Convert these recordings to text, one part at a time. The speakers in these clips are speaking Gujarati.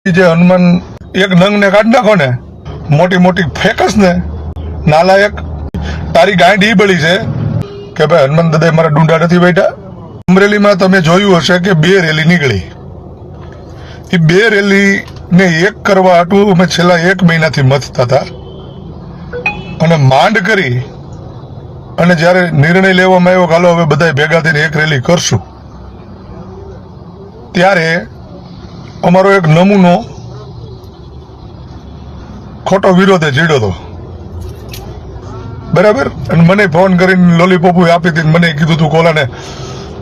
જે હનુમાન એક નંગ ને કાઢી નાખો ને, મોટી મોટી ફેકસ ને, નાલાયક તારી ગાંડી ઈ બળી છે કે ભાઈ હનુમાન દાદા મારા ડુંડા નથી બેઠા. અમરેલીમાં તમે જોયું હશે કે 2 રેલી નીકળી. એ 2 રેલી ને એક કરવા હાટું અમે છેલ્લા 1 મહિનાથી મથતા હતા અને માંડ કરી અને જ્યારે નિર્ણય લેવામાં આવ્યો કે હાલો હવે બધા ભેગા થઈને એક રેલી કરશું, ત્યારે અમારો એક નમૂનો ખોટો વિરોધે ચીડ્યો હતો, બરાબર. અને મને ફોન કરીને લોલીપોપ આપી હતી, મને કીધું તું કોલાને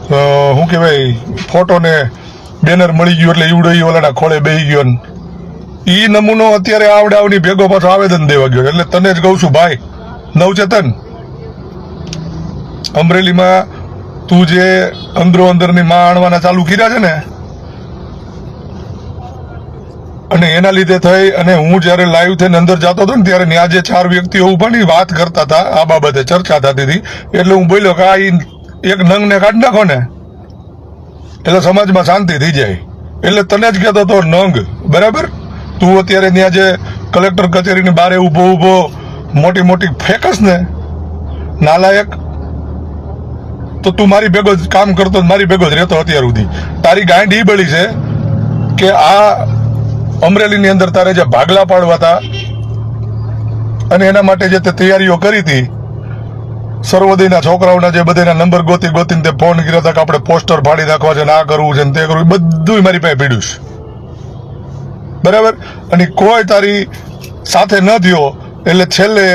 શું કહેવાય ફોટો ને બેનર મળી ગયું એટલે ઈવડો ઈ ઓલાના ખોળે બેહી ગયો. ઈ નમૂનો અત્યારે આવડાવની ભેગો પાછો આવેદન દેવા ગયો. એટલે તને જ કહું છું ભાઈ નવચેતન, અમરેલીમાં તું જે અંદરો અંદરની માં આણવાના ચાલુ કર્યા છે ને, અને એના લીધે થઈ અને હું જયારે લાઈવ થઈને અંદર જતો હતો ને ત્યારે ત્યાં જે 4 વ્યક્તિઓ ઉભા વાત કરતા હતા, આ બાબતે ચર્ચા થતી હતી. એટલે હું બોલ્યો કે આ એક નંગ ને કાઢી નાખો ને એટલે સમાજમાં શાંતિ થઈ જાય. એટલે તને જ કહેતો હતો નંગ, બરાબર. તું અત્યારે ત્યાં જે કલેક્ટર કચેરીની બારે ઉભો મોટી મોટી ફેકસ ને, નાલાયક, તો તું મારી ભેગો જ કામ કરતો, મારી ભેગો જ રહેતો અત્યાર સુધી. તારી ગાંડી બળી છે કે આ અમરેલીની અંદર તારે જે ભાગલા પાડવા હતા અને એના માટે જે તે તૈયારીઓ કરી હતી, સર્વોદયના છોકરાઓના જે બધાના નંબર ગોતીને તે ફોન કર્યા હતા કે આપણે પોસ્ટર ફાડી નાખવા છે, આ કરવું છે ને તે કરવું, બધું મારી પાસે પીડ્યું છે, બરાબર. અને કોઈ તારી સાથે ન થયો એટલે છેલ્લે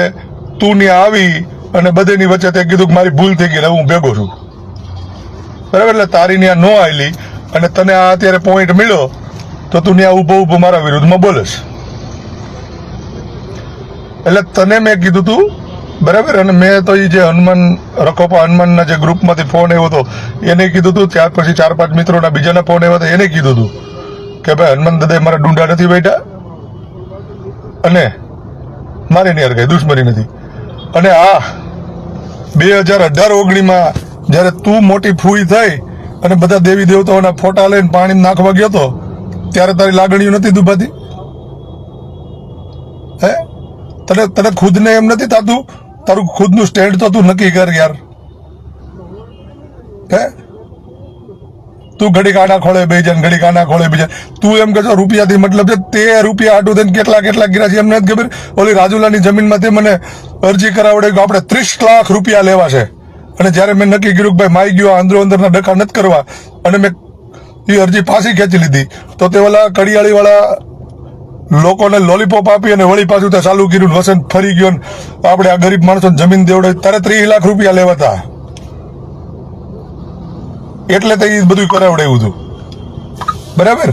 તું ત્યાં આવી અને બધાની વચ્ચે તે કીધું કે મારી ભૂલ થઈ ગઈ, હું ભેગો છું, બરાબર. એટલે તારી ત્યાં ન આવેલી અને તને આ અત્યારે પોઈન્ટ મળ્યો તો તું ત્યાં ઊભો મારા વિરુદ્ધમાં બોલેશ. એટલે તને મેં કીધું તું, બરાબર. અને મેં તો એ જે હનુમાન રખોપા હનુમાનના જે ગ્રુપમાંથી ફોન આવ્યો હતો એને કીધું તું. ત્યાર પછી 4-5 મિત્રોના બીજાના ફોન આવ્યા હતા, એને કીધું તું કે ભાઈ હનુમાન દાદા મારા ડુંડા નથી બેઠા અને મારે નહીં યાર કઈ દુશ્મની નથી. અને આ 2018-19માં જયારે તું મોટી ફૂઈ થઈ અને બધા દેવી દેવતાઓના ફોટા લઈને પાણી નાખવા ગયો હતો ત્યારે તારી લાગણીઓ નથી દુભાતી? હે, તને ખુદને એમ નથી થતું? તારું ખુદનું સ્ટેન્ડ તો તું નક્કી કર યાર. હે, તું ઘડી કાના ખોળે બેસી જાય, ઘડી કાના ખોળે બેસી જાય. તું એમ કહેશો રૂપિયાથી મતલબ છે, તે રૂપિયા આટું થઈને કેટલા ગીરા છે એમને ખબર. ઓલી રાજુલાની જમીનમાંથી મને અરજી કરાવડે કે આપણે 30 લાખ રૂપિયા લેવા છે. અને જયારે મેં નક્કી કર્યું કે ભાઈ માઈ ગયો અંદરના ડખા નથી કરવા અને મેં એ અરજી પાછી ખેંચી લીધી, તો તે ઓલા કડિયાળી વાળા લોકોને લોલીપોપ આપી અને વળી પાછું ત્યાં ચાલુ કર્યું, વસન ફરી ગયો, આપણે આ ગરીબ માણસોને જમીન દેવડે તારે 30 લાખ રૂપિયા લેવાતા. એટલે તો એ બધું કરાવડાવ્યું હતું, બરાબર.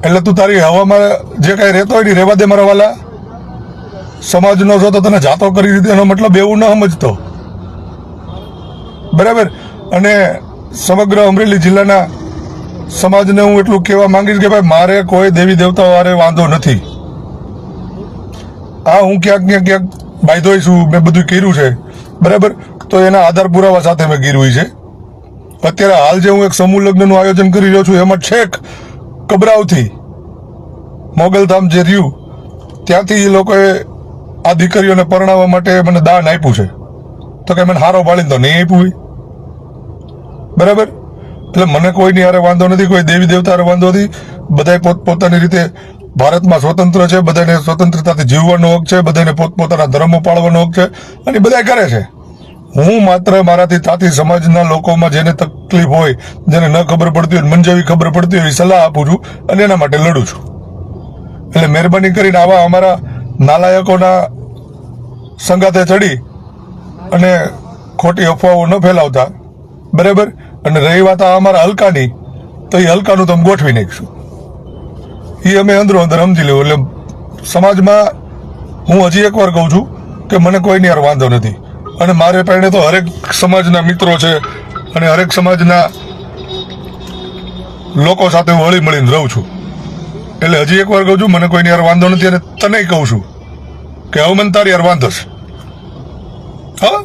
એટલે તું તારી હવામાં જે કઈ રહેતો હોય ને રહેવા દે મારા વાલા. સમાજનો છો તો તને જાતો કરી દીધો એનો મતલબ એવું ન સમજતો, બરાબર. અને સમગ્ર અમરેલી જિલ્લાના સમાજને હું એટલું કહેવા માંગીશ કે ભાઈ મારે કોઈ દેવી દેવતાઓ વારે વાંધો નથી. હા, હું ક્યાંક બાયધોય છું, મેં બધું કર્યું છે, બરાબર. તો એના આધાર પુરાવા સાથે મેં કર્યું છે. અત્યારે હાલ જે હું એક સમૂહ લગ્નનું આયોજન કરી રહ્યો છું એમાં છેક કબરાવથી મોગલધામ જે રહ્યું ત્યાંથી એ લોકોએ આ દીકરીઓને પરણાવવા માટે મને દાન આપ્યું છે. તો કે મને હારો પાડીને તો નહીં આપ્યું હોય, બરાબર. એટલે મને કોઈની હારે વાંધો નથી, કોઈ દેવી દેવતા હારે વાંધો નથી. બધાય પોતપોતાની રીતે ભારતમાં સ્વતંત્ર છે, બધાને સ્વતંત્રતાથી જીવવાનો હક છે, બધાને પોતપોતાના ધર્મો પાળવાનો હક છે અને બધા કરે છે. હું માત્ર મારાથી તાતી સમાજના લોકોમાં જેને તકલીફ હોય, જેને ન ખબર પડતી હોય, મને જેવી ખબર પડતી હોય સલાહ આપું છું અને એના માટે લડું છું. એટલે મહેરબાની કરીને આવા અમારા નાલાયકોના સંગાતે ચડી અને ખોટી અફવાઓ ન ફેલાવતા, બરાબર. અને રહી વાત અમારા હલકાની, તો એ હલકાનું તો અમે ગોઠવી નાખીશું. એ અમે અંદરો અંદર સમજી લેવું. એટલે સમાજમાં હું હજી એકવાર કહું છું કે મને કોઈની યાર વાંધો નથી અને મારે પાસે તો હરેક સમાજના મિત્રો છે અને હરેક સમાજના લોકો સાથે હું હળી મળીને રહું છું. એટલે હજી એકવાર કહું છું મને કોઈની યાર વાંધો નથી અને તને કહું છું કે હવે મને તારી યાર વાંધો છે. હા,